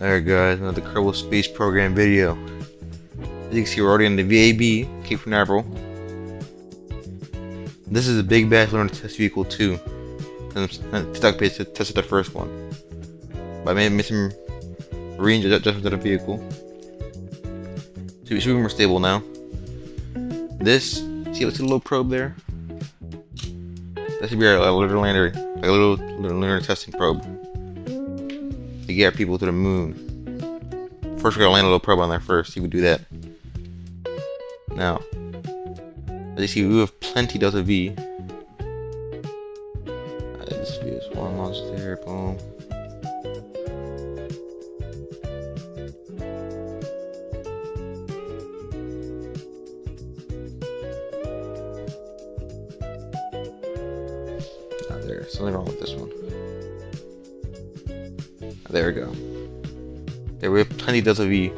Alright guys, another Kerbal Space Program video. As you can see, we're already in the VAB, Cape Canaveral. This is a Big Bash Lunar Test Vehicle 2. And Stuck Base tested the first one. But I made some range adjustments to the vehicle. So it should be more stable now. This, see what's the little probe there? That should be our lunar lander, like a little lunar testing probe. To get our people to the moon. First, we're gonna land a little probe on there first. See if we do that. Now, as you see, we have plenty delta V. This is one launch there. Boom. There's something wrong with this one. There we go. There we have plenty of delta V.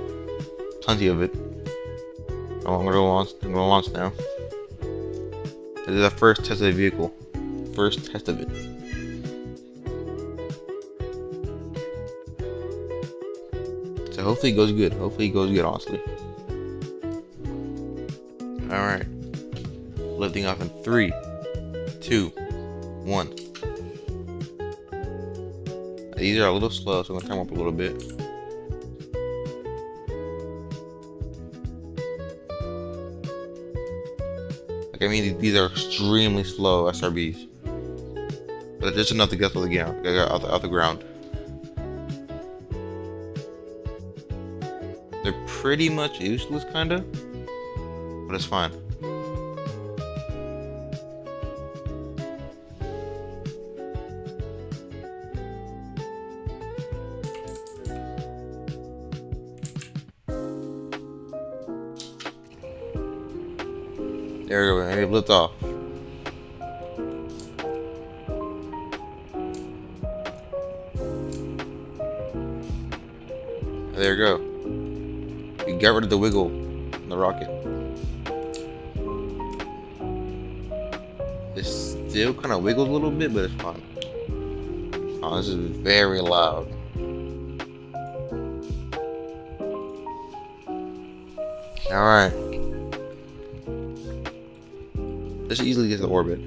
Plenty of it. Oh, I'm gonna launch now. This is our first test of the vehicle. First test of it. So hopefully it goes good. Hopefully it goes good, honestly. Alright. Lifting off in 3, 2, 1. These are a little slow, so I'm gonna turn them up a little bit. Like, I mean, these are extremely slow SRBs, but just enough to get to the ground, out the ground. They're pretty much useless, kinda, but it's fine. There we go, maybe lift off. There you go. You got rid of the wiggle in the rocket. It still kind of wiggles a little bit, but it's fine. Oh, this is very loud. Alright. This easily gets to orbit.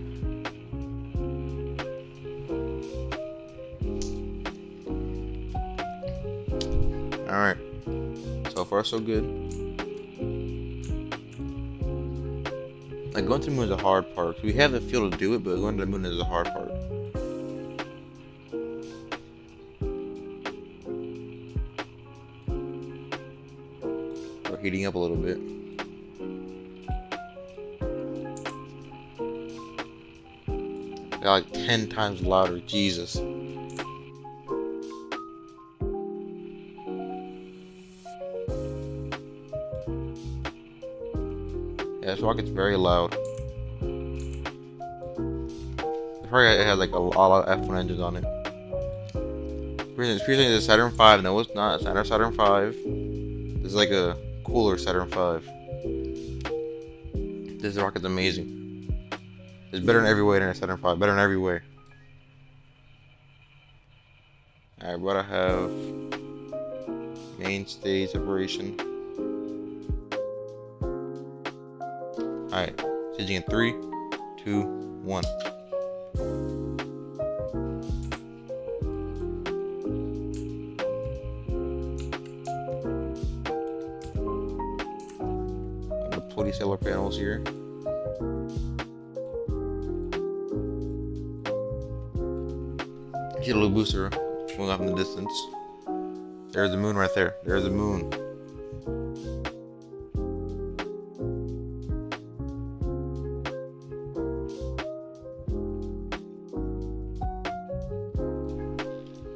Alright. So far so good. Like, going to the moon is a hard part. We have the fuel to do it, but going to the moon is the hard part. We're heating up a little bit. They're like 10 times louder, Jesus. Yeah, this rocket's very loud. It has like a lot of F1 engines on it. It's previously the Saturn V. No, it's not. It's not our Saturn V. This is like a cooler Saturn V. This rocket's amazing. It's better in every way than a Saturn V. Better in every way. Alright, what I have. Mainstay separation. Alright, staging in 3, 2, 1. I'm gonna pull these solar panels here. Get a little booster going off in the distance. There's the moon right there. There's the moon.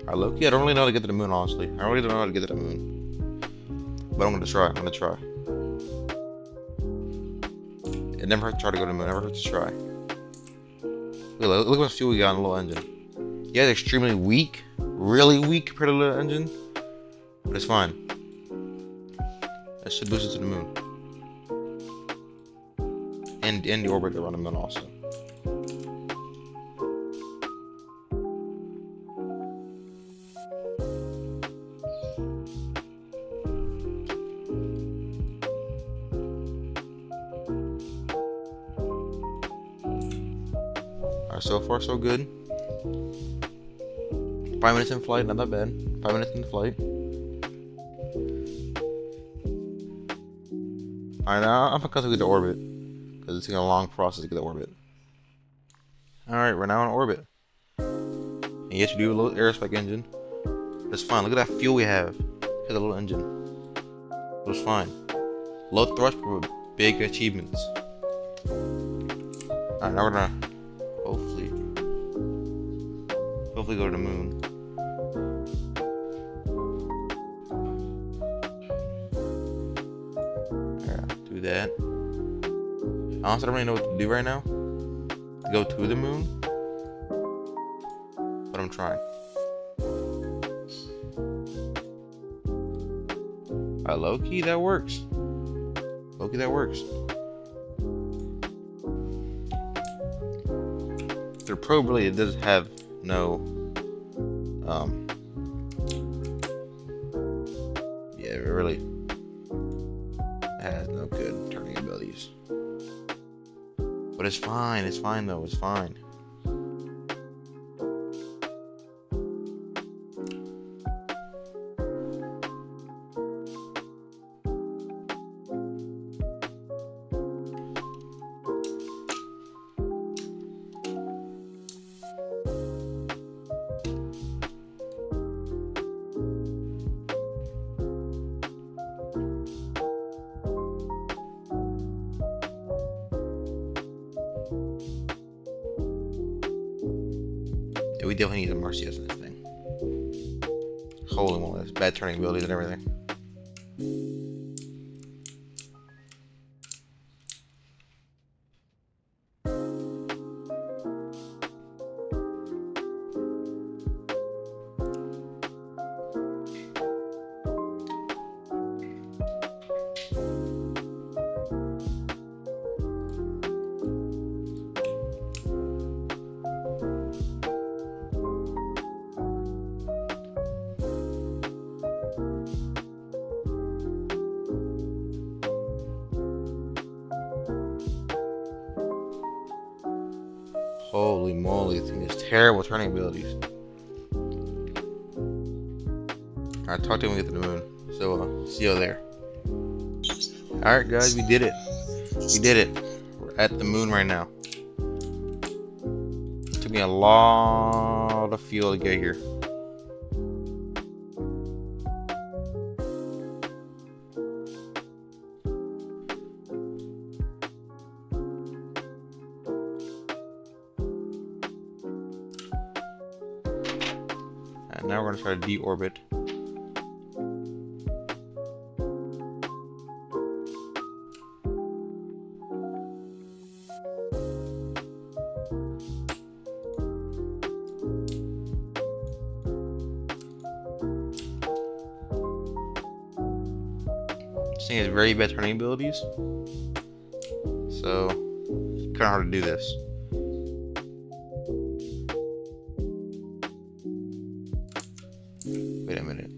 Alright, Loki, I don't really know how to get to the moon, honestly. I really don't know how to get to the moon. But I'm gonna try. I'm gonna try. It never hurts to try to go to the moon. It never hurts to try. Look how much fuel we got in the little engine. Yeah, it's extremely weak. Really weak compared to the engine. But it's fine. That should boost it to the moon. And the orbit around the moon also. So far, so good. 5 minutes in flight, not that bad. 5 minutes in flight. Alright, now I'm gonna get to orbit. Because it's taking a long process to get to orbit. Alright, we're now in orbit. And yes, you do a little aerospike engine. That's fine. Look at that fuel we have. Look at the little engine. It was fine. Low thrust for big achievements. Alright, now we're gonna hopefully go to the moon. Alright, do that. Honestly, I don't really know what to do right now to go to the moon, but I'm trying. Alright, low-key, that works. Low-key, that works. The probe really does have no, yeah, it really has no good turning abilities. But it's fine though, it's fine. Yeah, we definitely need some RCS in this thing. Holy moly, that's bad turning abilities and everything. Holy moly, this thing has terrible turning abilities. Alright, talk to him when we get to the moon. So, see you there. Alright guys, we did it. We did it. We're at the moon right now. It took me a lot of fuel to get here. And now we're going to try to deorbit. This thing has very bad turning abilities, so it's kind of hard to do this. Wait a minute.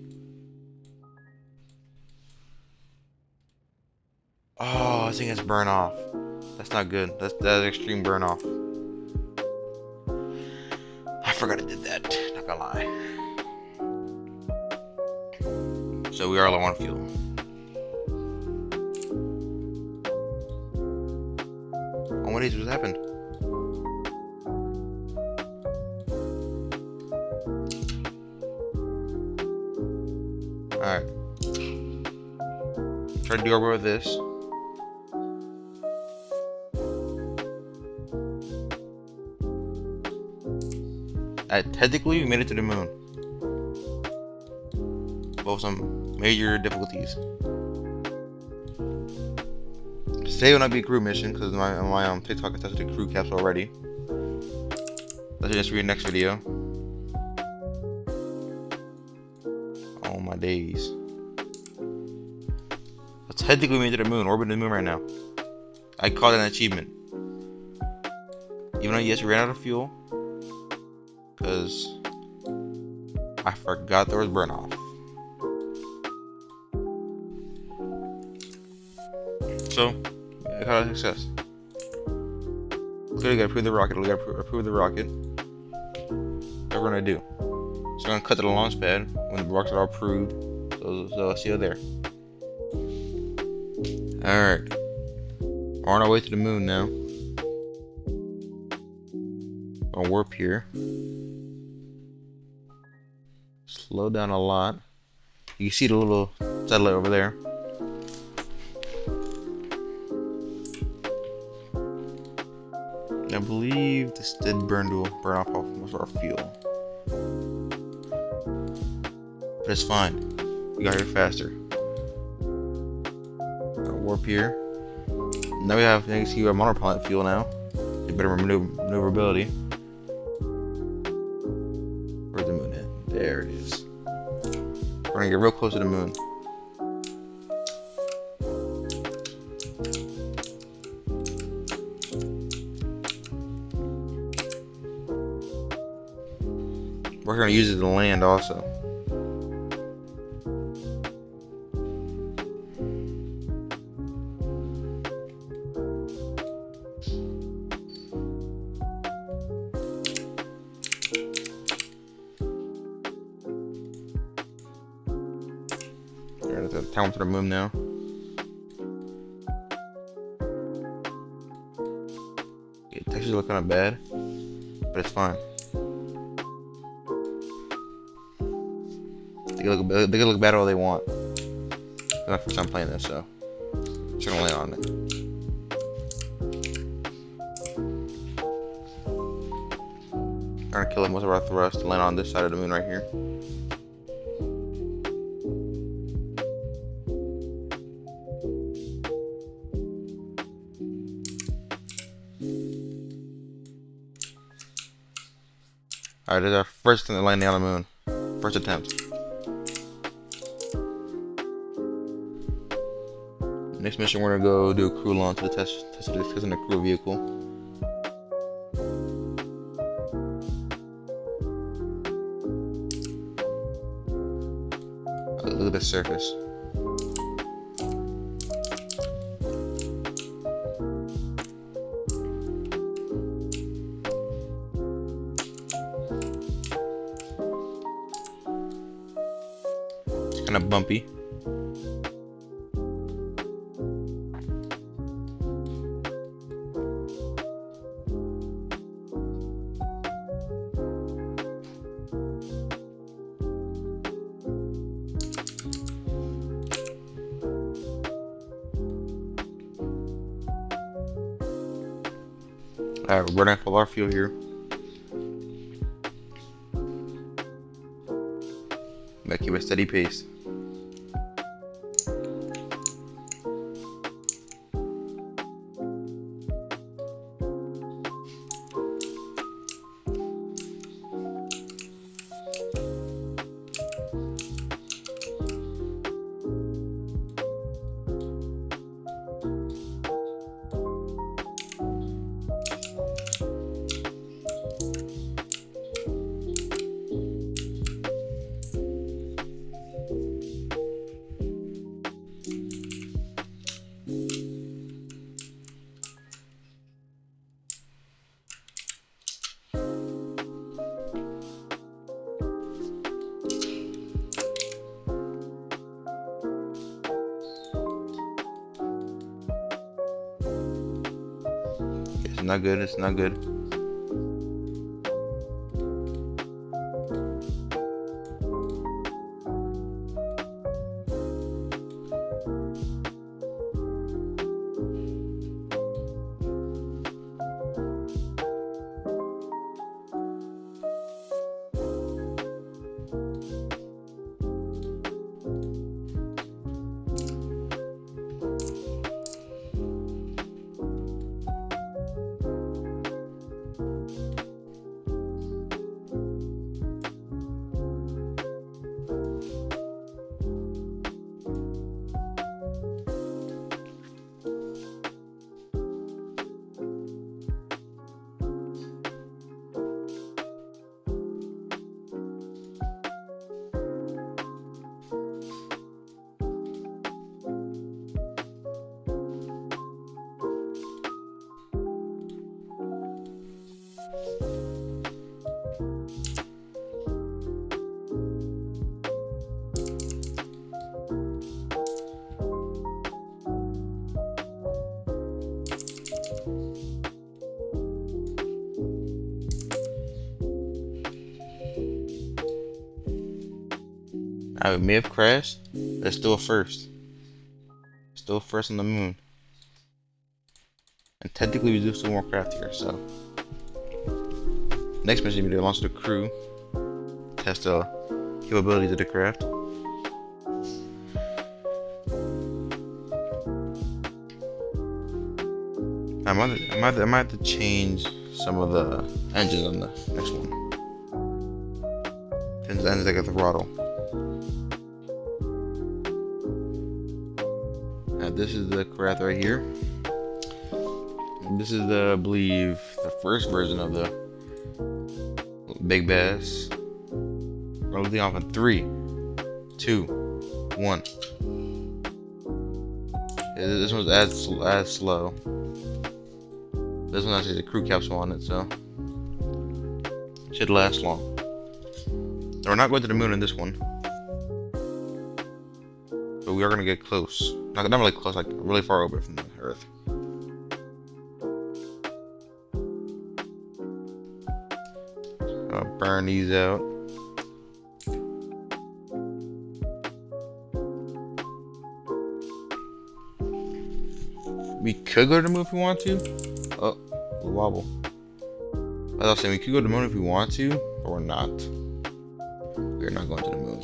Oh, this thing has burn off. That's not good. That's extreme burn off. I forgot I did that. Not gonna lie. So we are low on fuel. Oh, what is what happened? Alright. Try to do over with this. Technically, we made it to the moon. But with some major difficulties. Today will not be a crew mission because my TikTok I tested the crew caps already. Let's just read the next video. Oh my days. Let's technically made it to the moon, orbiting the moon right now. I call it an achievement. Even though yes, we ran out of fuel. Because I forgot there was burn off. So, I got a success. good. We gotta approve the rocket. We gotta approve the rocket. What we're gonna do. So we're gonna cut to the launch pad when the rockets are all approved. So I'll see you there. Alright. We're on our way to the moon now. Gonna warp here. Slow down a lot. You can see the little satellite over there. I believe this did burn off most of our fuel. But it's fine. We got here faster. Warp here. Now we have, you can see, we have monopilot fuel now. Better maneuverability. Where's the moon at? There it is. We're gonna get real close to the moon. We're gonna use it to land also. There's a town to the moon now. Okay, textures look kind of bad, but it's fine. They can look bad all they want. It's not the first time playing this, so I'm just gonna land on it. I'm gonna kill most of our thrust to land on this side of the moon right here. Alright, this is our first landing on the moon. First attempt. Next mission, we're gonna go do a crew launch to testing the crew vehicle. Look at the surface. It's kind of bumpy. Alright, we're running full our fuel here. Gotta keep a steady pace. It's not good, it's not good. I may have crashed, but it's still a first. Still first on the moon. And technically we do still more craft here, so. Next mission will be to launch the crew. Test the capabilities of the craft. I might have to change some of the engines on the next one. Since the engines I got the throttle. Now this is the craft right here. And this is the, I believe, the first version of the Big Bass. We're looking off in 3, 2, 1. This one's as slow. This one actually has a crew capsule on it, so should last long. Now we're not going to the moon in this one, but we are going to get close. Not really close, like really far over from the Earth. I'll burn these out. We could go to the moon if we want to. Oh, we'll wobble. As I was saying, we could go to the moon if we want to, but we're not. We're not going to the moon.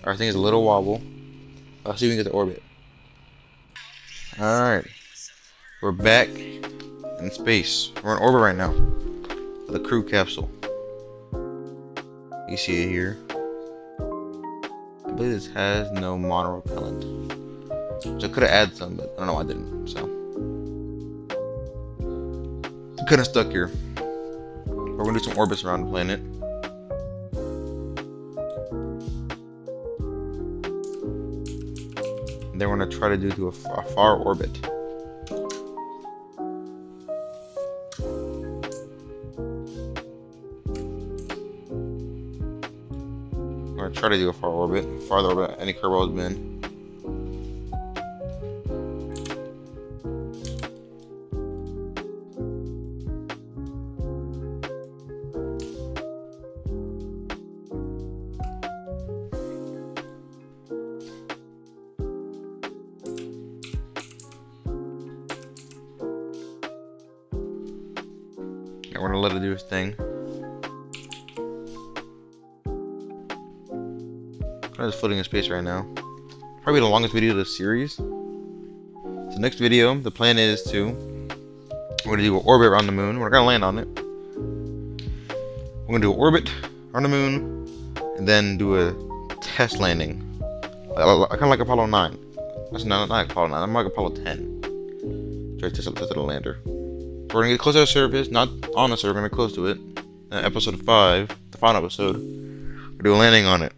Our thing is a little wobble. I'll see if we can get to orbit. Alright. We're back in space. We're in orbit right now. With a crew capsule. You see it here. I believe this has no mono repellent. So I could have added some, but I don't know why I didn't. So kind of stuck here. We're gonna do some orbits around the planet. And then we're gonna try to do a far orbit. We're gonna try to do a farther orbit than any Kerbal has been. Yeah, we're gonna let it do its thing. I'm just floating in space right now. Probably the longest video of the series. So next video, the plan is we're gonna do an orbit around the moon. We're gonna land on it. We're gonna do an orbit around the moon, and then do a test landing. Kind of like Apollo 9. That's not Apollo 9. I'm like Apollo 10. Try to test the lander. So we're gonna get close to the surface, not on the surface. We're gonna get close to it. Episode 5, the final episode, we'll do a landing on it.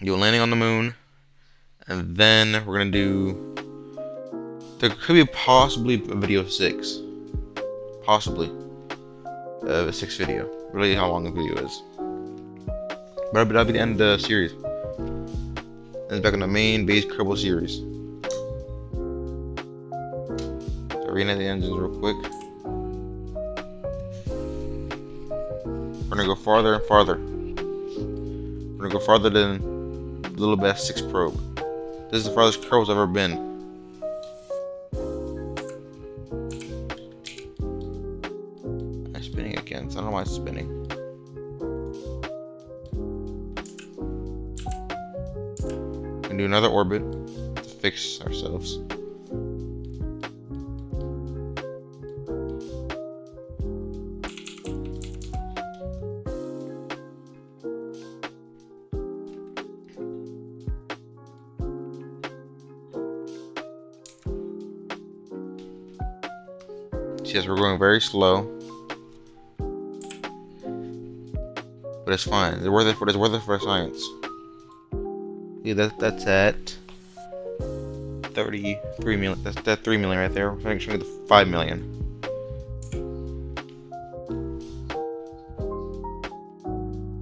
Do a landing on the moon, and then we're gonna do. There could be possibly a video 6, possibly a 6th video. Really, how long the video is. But that'll be the end of the series. And it's back on the main base Kerbal series. So reignite the engines real quick. We're gonna go farther and farther. We're gonna go farther than Little Bass 6 probe. This is the farthest Kerbal's ever been. I'm spinning again, so I don't know why it's spinning. We're gonna do another orbit to fix ourselves. Yes, we're going very slow, but it's fine. It's worth it for science. Yeah, that's at 33 million. That's 3 million right there. We're trying to get to 5 million.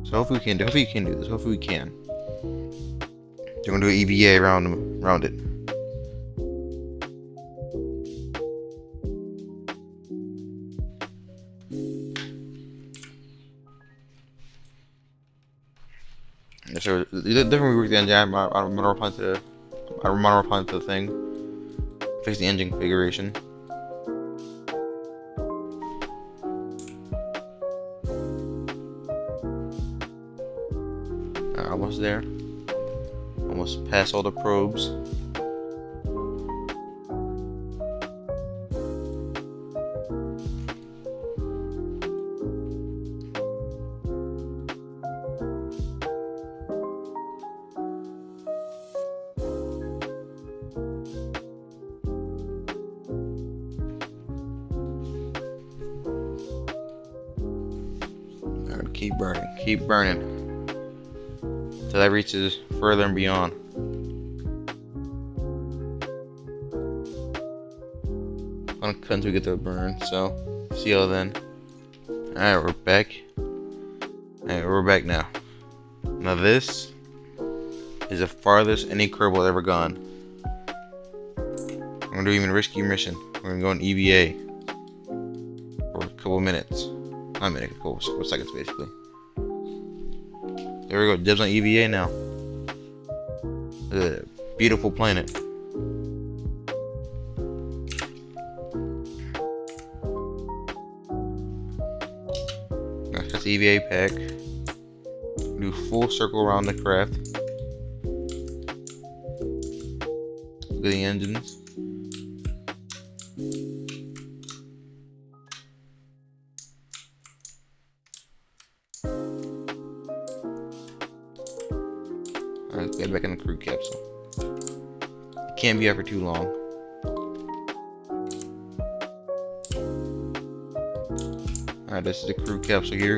So hopefully we can do this. Hopefully we can. We're gonna do an EVA around it. So definitely work the engine. I'm gonna reply to the thing. Fix the engine configuration. Almost there. Almost past all the probes. Keep burning, till that reaches further and beyond. Until we get to a burn, so see y'all then. Alright, we're back. Alright, we're back now. Now this is the farthest any Kerbal ever gone. We're gonna do even a risky mission. We're gonna go on EVA for a couple minutes. Not a minute, a couple seconds basically. There we go, dibs on EVA now. Beautiful planet. That's the EVA pack. Do full circle around the craft. Look at the engines. Alright, get back in the crew capsule. It can't be out for too long. Alright, this is the crew capsule here.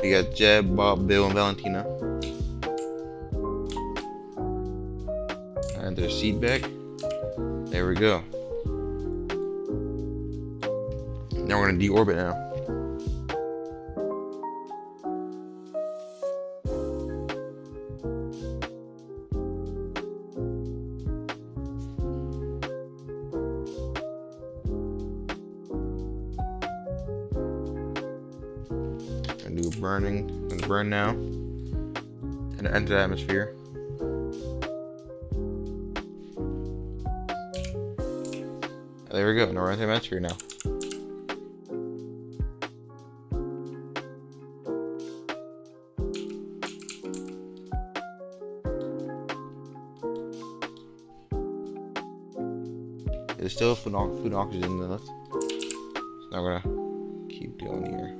We got Jeb, Bob, Bill, and Valentina. And their seat back. There we go. Now we're gonna deorbit now. Do burning, and burn now, and enter the atmosphere. There we go. Now we're in the atmosphere now. There's still food and oxygen in the left. So now we're gonna keep going here.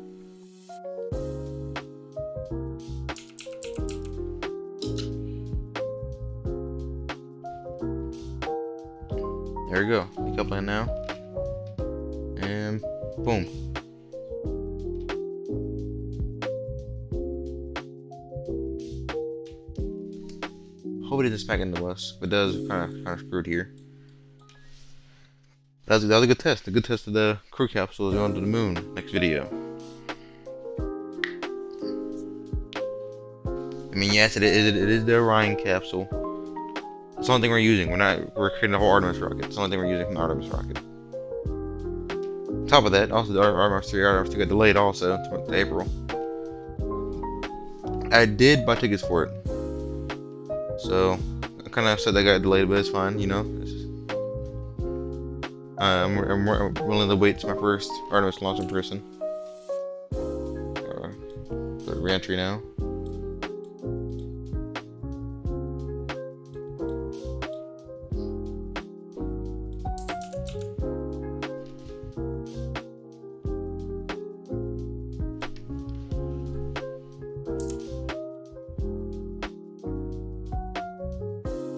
There we go. Decoupling now. And boom. Hope it didn't smack into us, but it does kind of screwed here. That was a good test. A good test of the crew capsule is going to the moon. Next video. I mean, yes, it is the Orion capsule. It's the only thing we're using. We're creating a whole Artemis rocket. It's the only thing we're using from the Artemis rocket. On top of that, also the Artemis 2 got delayed also to April. I did buy tickets for it. So, I kind of upset that got delayed, but it's fine, you know. I'm willing to wait to my first Artemis launch in person. Go to re-entry now.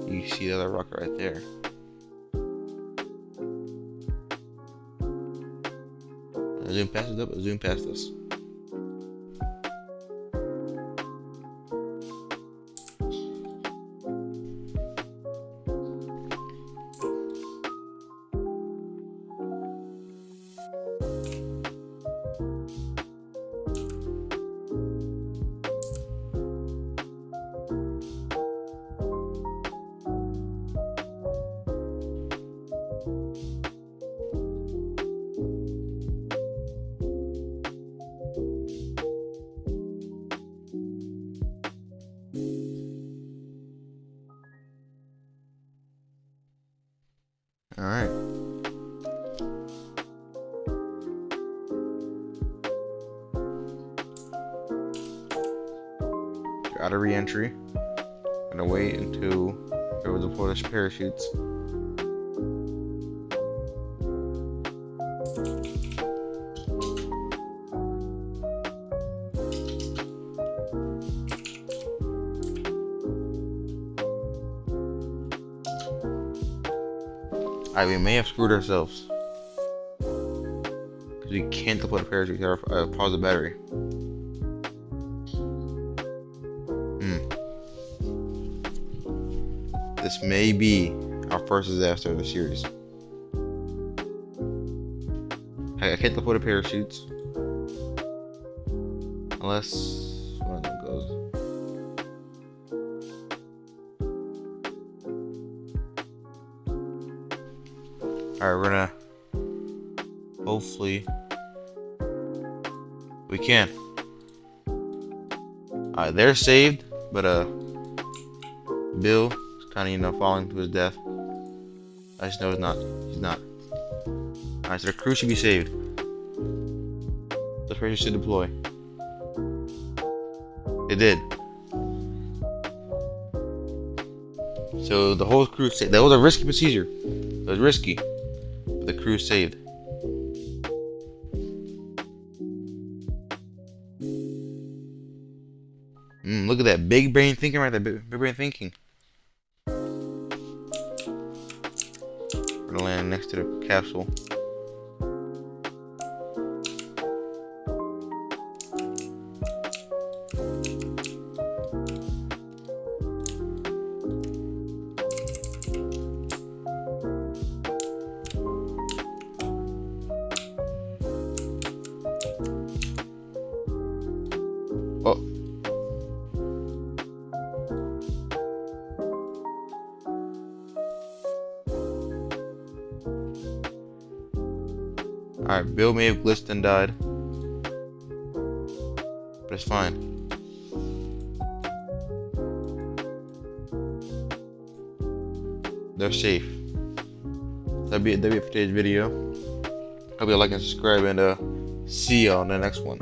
You see the other rocket right there. Zoom past it up, zoom past us. Alright. You're out of re-entry. Gonna wait until there deploy the parachutes. Alright, we may have screwed ourselves. Because we can't deploy the parachute. We gotta pause the battery. This may be our first disaster of the series. I can't deploy the parachutes. Unless one of them goes. Alright, we're gonna hopefully we can. Alright, they're saved, but Bill is kinda, falling to his death. I just know he's not. Alright, so the crew should be saved. The parachute should deploy. It did. So the whole crew saved. That was a risky procedure. It was risky. But the crew saved. Look at that. Big brain thinking right there. Big brain thinking. We're gonna land next to the capsule. Oh. Alright, Bill may have glitched and died. But it's fine. They're safe. That'll be it for today's video. Hope you like and subscribe, and see y'all in the next one.